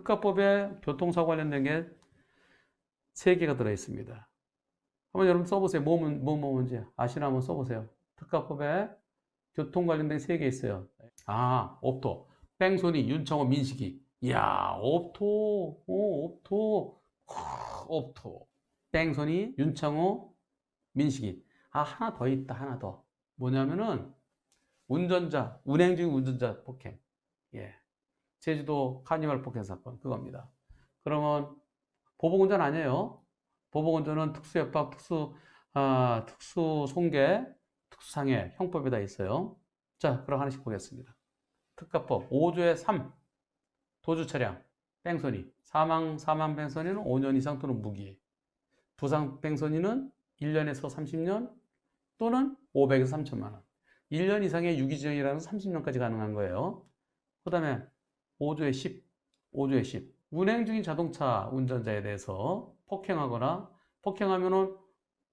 특가법에 교통사고 관련된 게 3개가 들어있습니다. 한번 여러분 써보세요. 뭐 문제 아시나 한번 써보세요. 특가법에 교통 관련된 3개 있어요. 옵토, 뺑소니, 윤창호, 민식이. 이야, 옵토, 뺑소니, 윤창호, 민식이. 하나 더 있다, 하나 더. 뭐냐면은 운행 중인 운전자 폭행. 예, 제주도 카니발 폭행 사건 그겁니다. 그러면 보복운전 아니에요. 보복운전은 특수협박, 특수손괴, 특수상해 형법에 다 있어요. 자, 그럼 하나씩 보겠습니다. 특가법 5조의 3 도주차량 뺑소니 사망 뺑소니는 5년 이상 또는 무기, 부상 뺑소니는 1년에서 30년 또는 500에서 3천만 원. 1년 이상의 유기징역이라는 30년까지 가능한 거예요. 그 다음에 5조의 10 운행 중인 자동차 운전자에 대해서 폭행하면은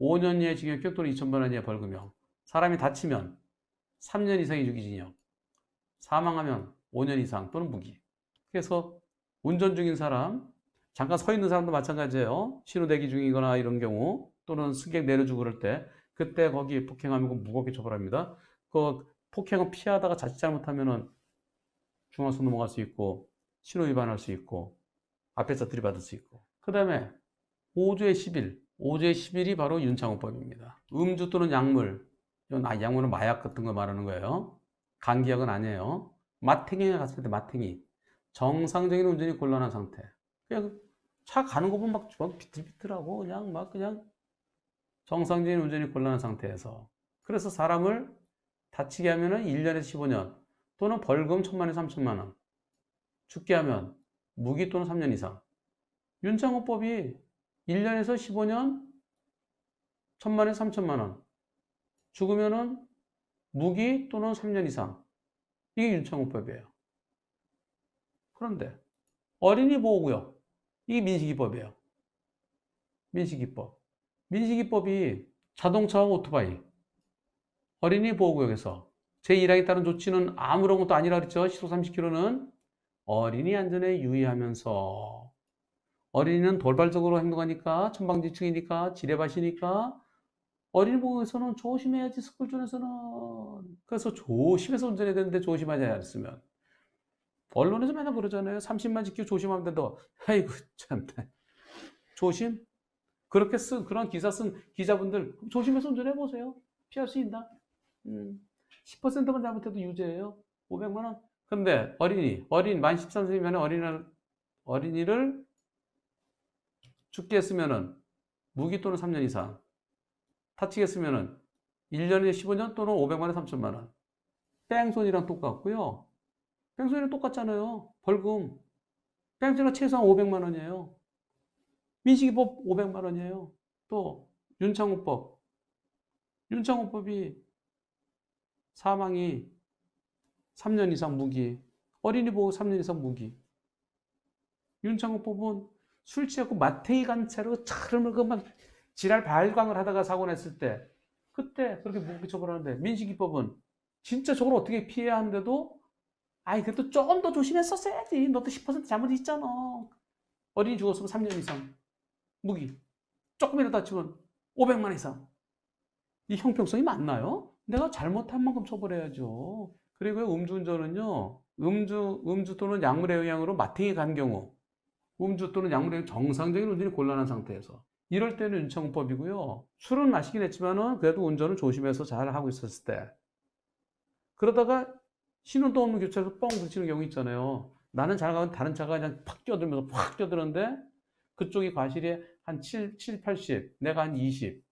5년 이하의 징역형 또는 2천만 원 이하의 벌금형, 사람이 다치면 3년 이상의 유기징역, 사망하면 5년 이상 또는 무기. 그래서 운전 중인 사람, 잠깐 서 있는 사람도 마찬가지예요. 신호 대기 중이거나 이런 경우 또는 승객 내려주고 그럴 때 그때 거기 폭행하면 무겁게 처벌합니다. 그 폭행을 피하다가 자칫 잘못하면은 중앙선 넘어갈 수 있고 신호 위반할 수 있고 앞에서 들이받을 수 있고. 그 다음에 5조의 11 5조의 11이 바로 윤창호법입니다. 음주 또는 약물, 약물은 마약 같은 거 말하는 거예요. 간기약은 아니에요. 마탱이에 갔을 때 마탱이 정상적인 운전이 곤란한 상태. 그냥 차 가는 거 보면 막 비틀비틀하고 그냥 정상적인 운전이 곤란한 상태에서, 그래서 사람을 다치게 하면은 1년에서 15년 또는 벌금 1,000만에서 3천만 원, 죽게 하면 무기 또는 3년 이상. 윤창호법이 1년에서 15년, 1,000만에서 3천만 원, 죽으면은 무기 또는 3년 이상. 이게 윤창호법이에요. 그런데 어린이 보호구역, 이게 민식이법이에요. 민식이법이 자동차와 오토바이, 어린이 보호구역에서 제1항에 따른 조치는 아무런 것도 아니라 그랬죠. 시속 30km는 어린이 안전에 유의하면서, 어린이는 돌발적으로 행동하니까, 천방지축이니까, 지뢰밭이니까 어린이 보호구역에서는 조심해야지. 스쿨존에서는 그래서 조심해서 운전해야 되는데 조심하지 않았으면, 언론에서 맨날 그러잖아요. 30만 지키고 조심하면 된다. 아이고 참, 조심? 그렇게 그런 기사 쓴 기자분들 조심해서 운전해 보세요. 피할 수 있나? 10%만 잘못해도 유죄예요. 500만 원. 근데 어린 만 13세이면 어린이를 죽게 했으면은 무기 또는 3년 이상, 다치게 했으면은 1년에 15년 또는 500만 원, 3천만 원. 뺑소니랑 똑같고요. 뺑소니랑 똑같잖아요. 벌금. 뺑소니가 최소한 500만 원이에요. 민식이법 500만 원이에요. 또 윤창호법이 사망이 3년 이상 무기, 어린이 보호 3년 이상 무기. 윤창호법은 술 취하고 마탱이 간 채로 차를 그만 지랄 발광을 하다가 사고 냈을 때 그때 그렇게 무기 처벌하는데, 민식이법은 진짜 저걸 어떻게 피해야 하는데도 그래도 조금 더 조심했었어야지. 너도 10% 잘못 있잖아. 어린이 죽었으면 3년 이상 무기, 조금이라도 다치면 500만 원 이상. 이 형평성이 맞나요? 내가 잘못한 만큼 처벌해야죠. 그리고 음주운전은요, 음주 또는 약물의 영향으로 마탱이 간 경우, 음주 또는 약물의 정상적인 운전이 곤란한 상태에서, 이럴 때는 윤창호법이고요. 술은 마시긴 했지만은 그래도 운전을 조심해서 잘 하고 있었을 때, 그러다가 신호도 없는 교차로에서 뻥 부딪히는 경우 있잖아요. 나는 잘 가면 다른 차가 그냥 팍 끼어들면서 팍 끼어드는데 그쪽이 과실이 한 7, 80, 내가 한 20,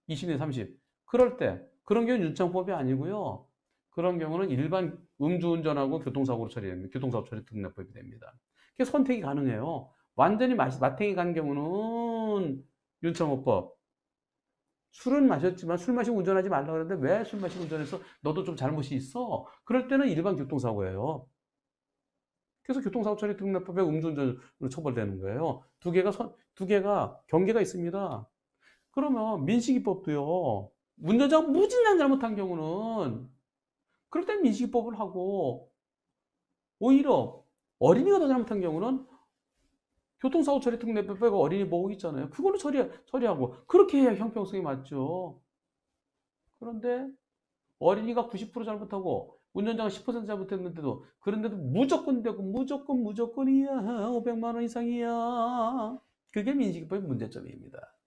20내 30. 그럴 때, 그런 경우는 윤창호법이 아니고요. 그런 경우는 일반 음주운전하고 교통사고로 처리됩니다. 교통사고 처리 특례법이 됩니다. 그래서 선택이 가능해요. 완전히 마탱이 간 경우는 윤창호법. 술은 마셨지만 술 마시고 운전하지 말라 그러는데 왜 술 마시고 운전해서 너도 좀 잘못이 있어? 그럴 때는 일반 교통사고예요. 그래서 교통사고 처리 특례법에 음주운전으로 처벌되는 거예요. 두 개가 경계가 있습니다. 그러면 민식이법도요. 운전자가 무진장 잘못한 경우는 그럴 땐 민식이법을 하고, 오히려 어린이가 더 잘못한 경우는 교통사고 처리 특례 빼고 어린이 보호구 있잖아요. 그거는 처리하고 그렇게 해야 형평성이 맞죠. 그런데 어린이가 90% 잘못하고 운전자가 10% 잘못했는데도 그런데도 무조건 되고 무조건이야. 500만 원 이상이야. 그게 민식이법의 문제점입니다.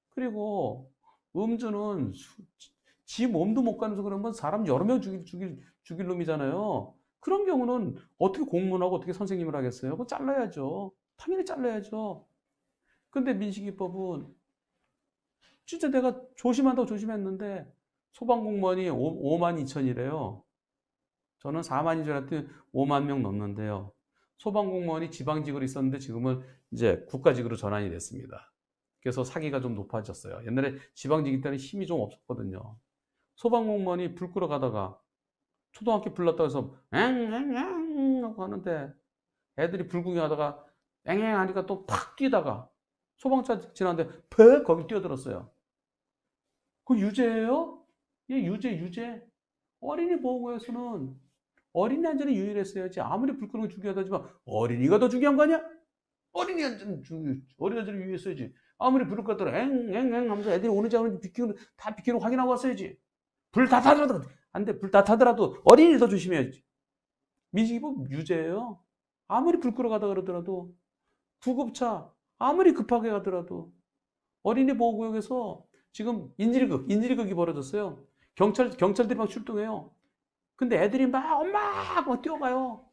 그리고 음주는 지 몸도 못 가면서 그러면 사람 여러 명 죽일 놈이잖아요. 그런 경우는 어떻게 공무원하고 어떻게 선생님을 하겠어요? 그거 잘라야죠. 당연히 잘라야죠. 근데 민식이법은 진짜 내가 조심한다고 조심했는데 소방공무원이 5만 2천이래요. 저는 4만인 줄 알았더니 5만 명 넘는데요. 소방공무원이 지방직으로 있었는데 지금은 이제 국가직으로 전환이 됐습니다. 그래서 사기가 좀 높아졌어요. 옛날에 지방직일 때는 힘이 좀 없었거든요. 소방공무원이 불 끄러 가다가 초등학교 불났다고 해서 앵앵앵 하고 하는데 애들이 불 구경하다가 앵앵 하니까 또 팍 뛰다가 소방차 지나는데 퍽 거기 뛰어들었어요. 그 유죄예요? 예, 유죄. 어린이 보호구에서는 어린이 안전이 유일했어야지. 아무리 불 끄는 거 중요하다지만 어린이가 더 중요한 거 아니야? 어린이 안전이 유일했어야지. 아무리 불을 껐더라 앵앵앵 하면서 애들이 오는지 안 오는지 다 비키는 확인하고 왔어야지. 불 다 타더라도 안 돼. 불 다 타더라도 어린이를 더 조심해야지. 민식이법 유죄예요. 아무리 불 끄러 가다 그러더라도 구급차 아무리 급하게 가더라도 어린이 보호구역에서 지금 인질극이 벌어졌어요. 경찰들이 막 출동해요. 근데 애들이 막 엄마 하고 뛰어가요.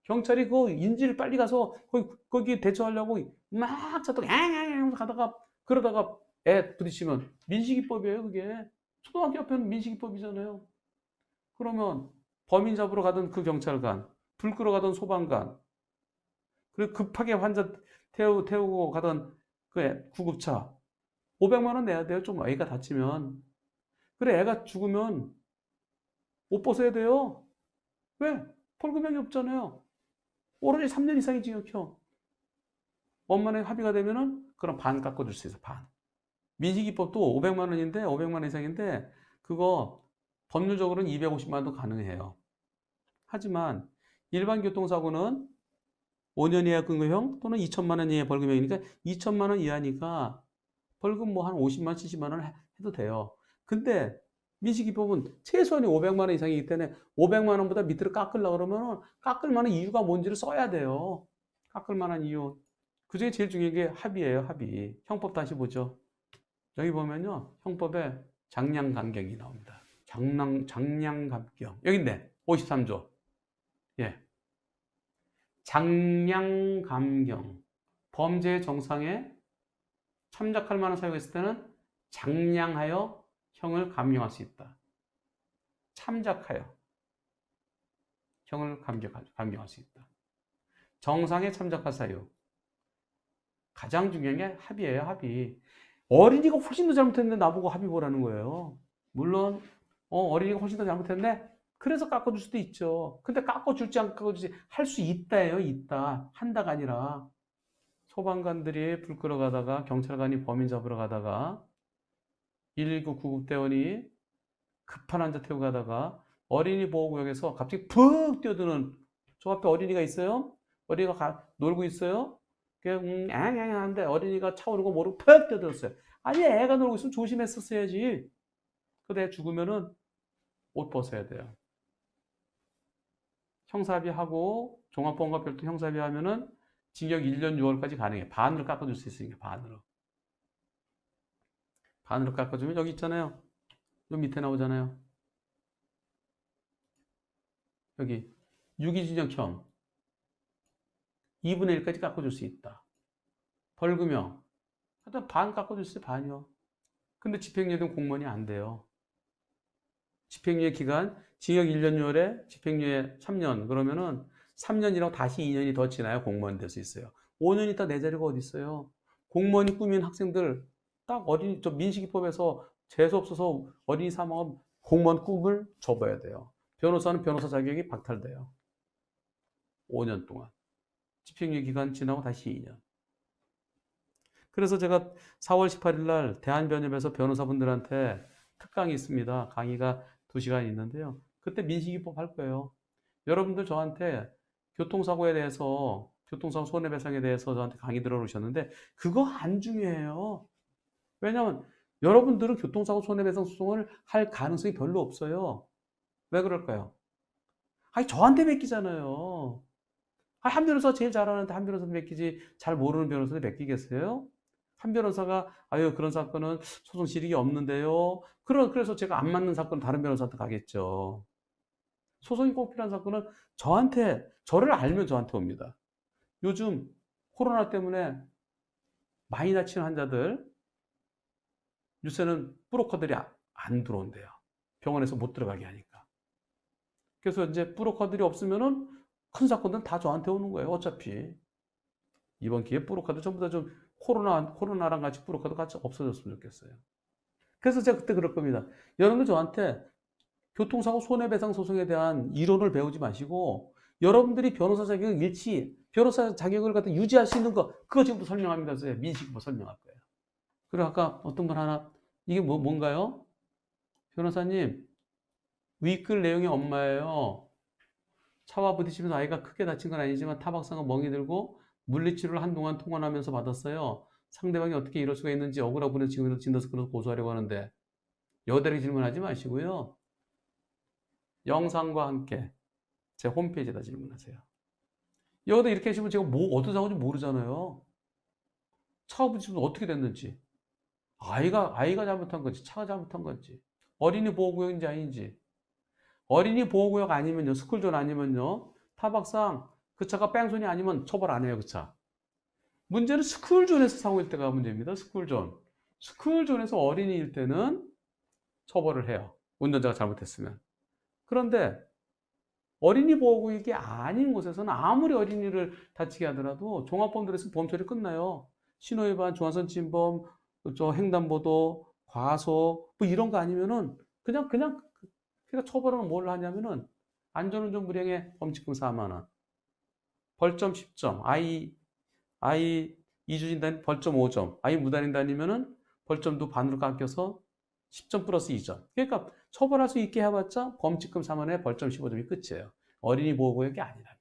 경찰이 그 인질 빨리 가서 거기 대처하려고 막 차도 앵앵 가다가 그러다가 애 부딪히면 민식이법이에요, 그게. 초등학교 앞에는 민식이법이잖아요. 그러면 범인 잡으러 가던 그 경찰관, 불 끄러 가던 소방관, 그리고 급하게 환자 태우고 가던 그 구급차 500만 원 내야 돼요. 좀 애가 다치면. 그래 애가 죽으면 옷 벗어야 돼요. 왜? 벌금형이 없잖아요. 오로지 3년 이상의 징역형. 원만하게 합의가 되면은 그럼 반 깎아줄 수 있어. 반. 민식이법도 500만 원인데 500만 원 이상인데 그거 법률적으로는 250만 원도 가능해요. 하지만 일반 교통사고는 5년 이하 근거형 또는 2천만 원 이하 벌금형이니까 2천만 원 이하니까 벌금 뭐 한 50만 원, 70만 원 해도 돼요. 근데 민식이법은 최소한이 500만 원 이상이기 때문에 500만 원보다 밑으로 깎으려고 그러면 깎을 만한 이유가 뭔지를 써야 돼요. 깎을 만한 이유. 그중에 제일 중요한 게 합의예요, 합의. 형법 다시 보죠. 여기 보면요. 형법에 장량감경이 나옵니다. 장량감경. 여기 있네. 53조. 예. 장량감경. 범죄 정상에 참작할 만한 사유가 있을 때는 장량하여 형을 감경할 수 있다. 참작하여 형을 감경할 수 있다. 정상에 참작할 사유. 가장 중요한 게 합의예요, 합의. 어린이가 훨씬 더 잘못했는데 나보고 합의 보라는 거예요. 물론 어린이가 훨씬 더 잘못했네. 그래서 깎아줄 수도 있죠. 근데 깎아줄지 안 깎아줄지 할 수 있다예요, 있다. 한다가 아니라 소방관들이 불 끄러 가다가 경찰관이 범인 잡으러 가다가 119 구급대원이 급한 환자 태우고 가다가 어린이 보호구역에서 갑자기 푹 뛰어드는 저 앞에 어린이가 있어요. 어린이가 놀고 있어요. 그냥 하는데 어린이가 차 오르고 모르고 푹 뛰어들었어요. 아니 애가 놀고 있으면 조심했었어야지. 근데 죽으면은 옷 벗어야 돼요. 형사합의하고 종합보험과 별도 형사합의하면은 징역 1년 6월까지 가능해. 반으로 깎아줄 수 있으니까 반으로. 반으로 깎아주면 여기 있잖아요. 요 밑에 나오잖아요. 여기 유기징역형 2분의 1까지 깎아줄 수 있다. 벌금형 하여튼 반 깎아줄 수 있어요. 반이요. 근데 집행유예된 공무원이 안 돼요. 집행유예 기간 징역 1년 6월에 집행유예 3년 그러면은 3년이라고 다시 2년이 더 지나야 공무원 될 수 있어요. 5년 있다 내 자리가 어디 있어요. 공무원이 꾸민 학생들 딱 저 민식이법에서 재수 없어서 어린이 사망하면 공무원 꿈을 접어야 돼요. 변호사는 변호사 자격이 박탈돼요. 5년 동안. 집행유예 기간 지나고 다시 2년. 그래서 제가 4월 18일 날 대한변협에서 변호사분들한테 특강이 있습니다. 강의가 2시간 있는데요. 그때 민식이법 할 거예요. 여러분들 저한테 교통사고에 대해서 교통사고 손해배상에 대해서 저한테 강의 들어오셨는데 그거 안 중요해요. 왜냐하면 여러분들은 교통사고 손해배상 소송을 할 가능성이 별로 없어요. 왜 그럴까요? 아니 저한테 맡기잖아요. 한 변호사가 제일 잘하는데 한 변호사한테 맡기지 잘 모르는 변호사한테 맡기겠어요? 한 변호사가 아유 그런 사건은 소송 실익이 없는데요. 그래서 제가 안 맞는 사건은 다른 변호사한테 가겠죠. 소송이 꼭 필요한 사건은 저를 알면 저한테 옵니다. 요즘 코로나 때문에 많이 다치는 환자들 요새는 브로커들이 안 들어온대요. 병원에서 못 들어가게 하니까. 그래서 이제 브로커들이 없으면은 큰 사건들은 다 저한테 오는 거예요. 어차피 이번 기회에 브로커들 전부 다 좀 코로나랑 같이 브로커도 같이 없어졌으면 좋겠어요. 그래서 제가 그때 그럴 겁니다. 여러분들 저한테 교통사고 손해배상 소송에 대한 이론을 배우지 마시고 여러분들이 변호사 자격을 변호사 자격을 갖다 유지할 수 있는 거 그거 지금부터 설명합니다. 민식이부 설명할 거예요. 그리고 아까 어떤 걸 하나 이게 뭔가요? 변호사님 윗글 내용의 엄마예요. 차와 부딪히면서 아이가 크게 다친 건 아니지만 타박상과 멍이 들고 물리치료를 한동안 통원하면서 받았어요. 상대방이 어떻게 이럴 수가 있는지 억울하고 분해서 지금이라도 진단서 끊어서 고소하려고 하는데 여대로 질문하지 마시고요. 영상과 함께 제 홈페이지에다 질문하세요. 여기다 이렇게 하시면 제가 어떤 사고인지 모르잖아요. 차가 부딪히면 어떻게 됐는지. 아이가 잘못한 건지, 차가 잘못한 건지, 어린이 보호구역인지 아닌지. 어린이 보호구역 아니면요, 스쿨존 아니면요, 타박상 그 차가 뺑소니 아니면 처벌 안 해요, 그 차. 문제는 스쿨존에서 사고일 때가 문제입니다, 스쿨존. 스쿨존에서 어린이일 때는 처벌을 해요. 운전자가 잘못했으면. 그런데 어린이 보호구역이 아닌 곳에서는 아무리 어린이를 다치게 하더라도 종합범죄에서 보험 처리 끝나요. 신호위반, 중앙선 침범, 횡단보도, 과속 뭐 이런 거 아니면은 그냥 처벌은 뭘 하냐면은 안전운전 불행에 범칙금 4만 원, 벌점 10점, 아이 2주 진단 벌점 5점, 아이 무단횡 다니면은 벌점도 반으로 깎여서 10점 플러스 2점. 그러니까 처벌할 수 있게 해봤자 범칙금 4만 원에 벌점 15점이 끝이에요. 어린이 보호구역이 아니라면.